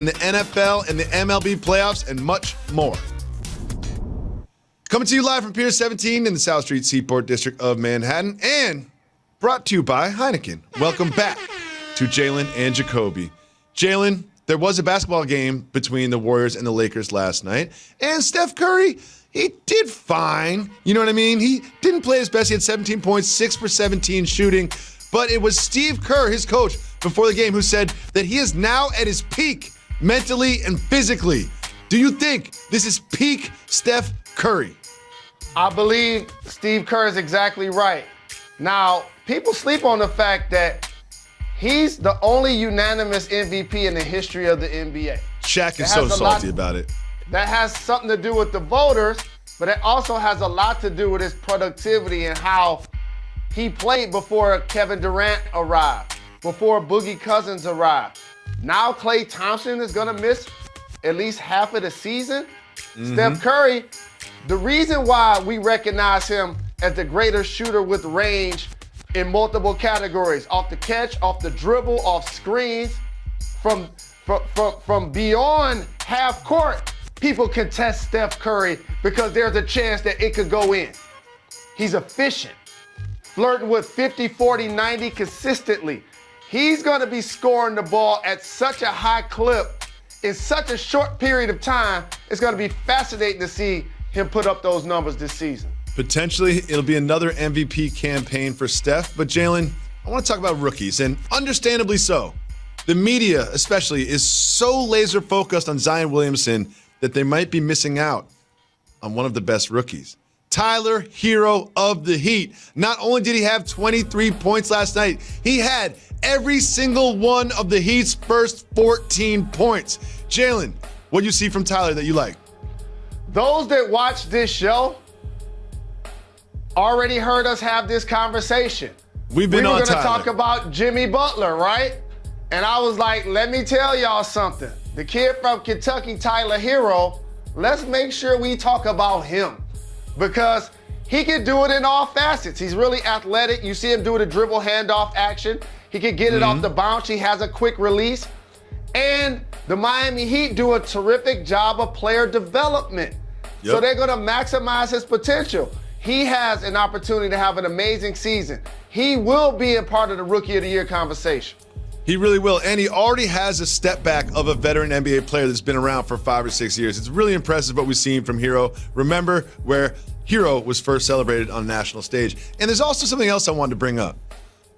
in the NFL and the MLB playoffs, and much more. Coming to you live from Pier 17 in the South Street Seaport District of Manhattan, and brought to you by Heineken. Welcome back to Jalen and Jacoby. Jalen, there was a basketball game between the Warriors and the Lakers last night, and Steph Curry, he did fine. You know what I mean? He didn't play his best. He had 17 points, 6 for 17 shooting, but it was Steve Kerr, his coach, before the game who said that he is now at his peak mentally and physically. Do you think this is peak Steph Curry? I believe Steve Kerr is exactly right. Now, people sleep on the fact that he's the only unanimous MVP in the history of the NBA. Shaq is so salty about it. That has something to do with the voters, but it also has a lot to do with his productivity and how he played before Kevin Durant arrived, before Boogie Cousins arrived. Now Klay Thompson is going to miss at least half of the season. Steph Curry, the reason why we recognize him as the greater shooter with range in multiple categories, off the catch, off the dribble, off screens, from beyond half court, people contest Steph Curry because there's a chance that it could go in. He's efficient, flirting with 50, 40, 90 consistently. He's going to be scoring the ball at such a high clip in such a short period of time. It's going to be fascinating to see him put up those numbers this season. Potentially, it'll be another MVP campaign for Steph. But Jalen, I want to talk about rookies, and understandably so. The media, especially, is so laser focused on Zion Williamson that they might be missing out on one of the best rookies. Tyler Hero of the Heat. Not only did he have 23 points last night, he had every single one of the Heat's first 14 points. Jalen, what do you see from Tyler that you like? Those that watch this show already heard us have this conversation. We were going to talk about Jimmy Butler, right? And I was like, let me tell y'all something. The kid from Kentucky, Tyler Hero, let's make sure we talk about him because he can do it in all facets. He's really athletic. You see him do the dribble handoff action. He can get it off the bounce. He has a quick release. And the Miami Heat do a terrific job of player development. Yep. So they're going to maximize his potential. He has an opportunity to have an amazing season. He will be a part of the Rookie of the Year conversation. He really will, and he already has a step back of a veteran NBA player that's been around for 5 or 6 years. It's really impressive what we've seen from Hero. Remember where Hero was first celebrated on a national stage. And there's also something else I wanted to bring up.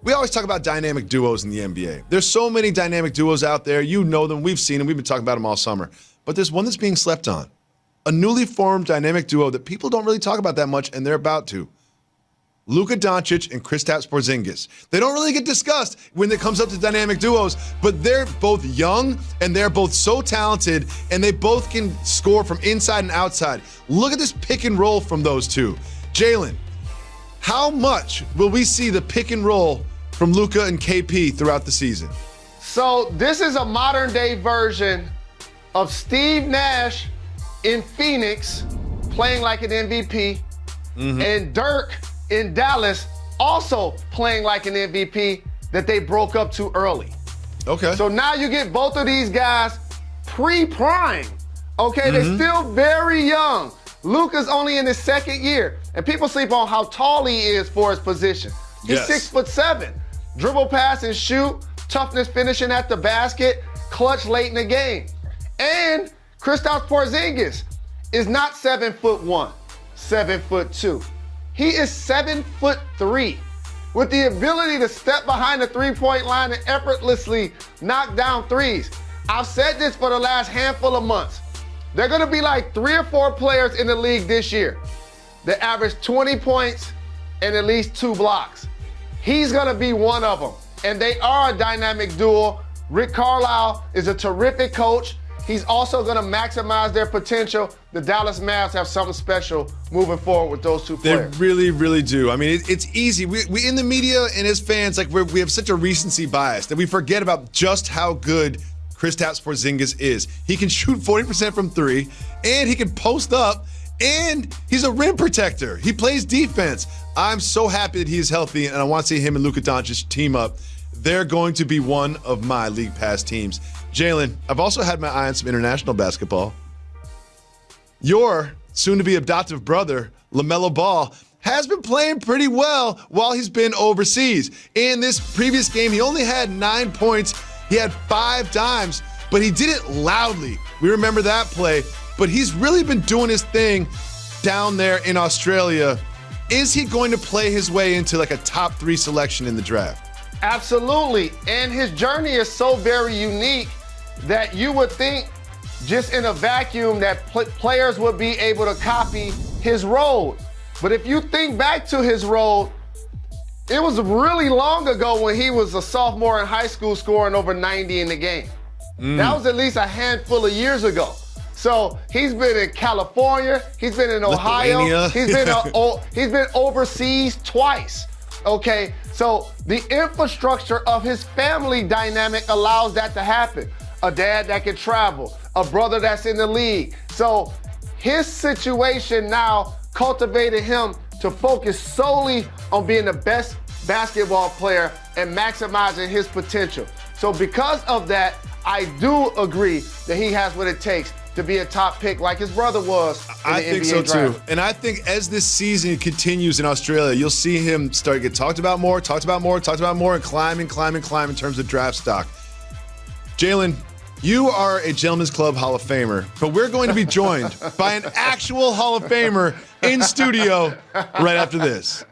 We always talk about dynamic duos in the NBA. There's so many dynamic duos out there. You know them. We've seen them. We've been talking about them all summer. But there's one that's being slept on. A newly formed dynamic duo that people don't really talk about that much, and they're about to. Luka Doncic and Kristaps Porzingis. They don't really get discussed when it comes up to dynamic duos, but they're both young and they're both so talented and they both can score from inside and outside. Look at this pick and roll from those two. Jalen, how much will we see the pick and roll from Luka and KP throughout the season? So this is a modern day version of Steve Nash in Phoenix playing like an MVP and Dirk in Dallas also playing like an MVP that they broke up too early. Okay. So now you get both of these guys pre-prime. Okay, they're still very young. Luka's only in his second year, and people sleep on how tall he is for his position. He's 6'7". Dribble, pass, and shoot, toughness finishing at the basket, clutch late in the game. And Kristaps Porzingis is not 7'1", 7'2". He is 7'3", with the ability to step behind the three-point line and effortlessly knock down threes. I've said this for the last handful of months. There are going to be like 3 or 4 players in the league this year that average 20 points and at least 2 blocks. He's going to be one of them, and they are a dynamic duo. Rick Carlisle is a terrific coach. He's also going to maximize their potential. The Dallas Mavs have something special moving forward with those two players. They really, really do. I mean, it's easy. We in the media and as fans, like we have such a recency bias that we forget about just how good Kristaps Porzingis is. He can shoot 40% from 3, and he can post up, and he's a rim protector. He plays defense. I'm so happy that he's healthy, and I want to see him and Luka Doncic team up. they're going to be one of my League Pass teams. Jalen, I've also had my eye on some international basketball. Your soon-to-be adoptive brother, LaMelo Ball, has been playing pretty well while he's been overseas. In this previous game, he only had 9 points. He had 5 dimes, but he did it loudly. We remember that play, but he's really been doing his thing down there in Australia. Is he going to play his way into like a top 3 selection in the draft? Absolutely, and his journey is so very unique that you would think just in a vacuum that players would be able to copy his role. But if you think back to his role, it was really long ago when he was a sophomore in high school scoring over 90 in the game. That was at least a handful of years ago. So he's been in California, he's been in Ohio, he's been overseas twice. Okay, so the infrastructure of his family dynamic allows that to happen. A dad that can travel, a brother that's in the league. So his situation now cultivated him to focus solely on being the best basketball player and maximizing his potential. So because of that, I do agree that he has what it takes to be a top pick like his brother was in the NBA think so draft. too. And I think as this season continues in Australia, you'll see him start to get talked about more, and climb in terms of draft stock. Jalen, you are a Gentlemen's Club Hall of Famer, but we're going to be joined by an actual Hall of Famer in studio right after this.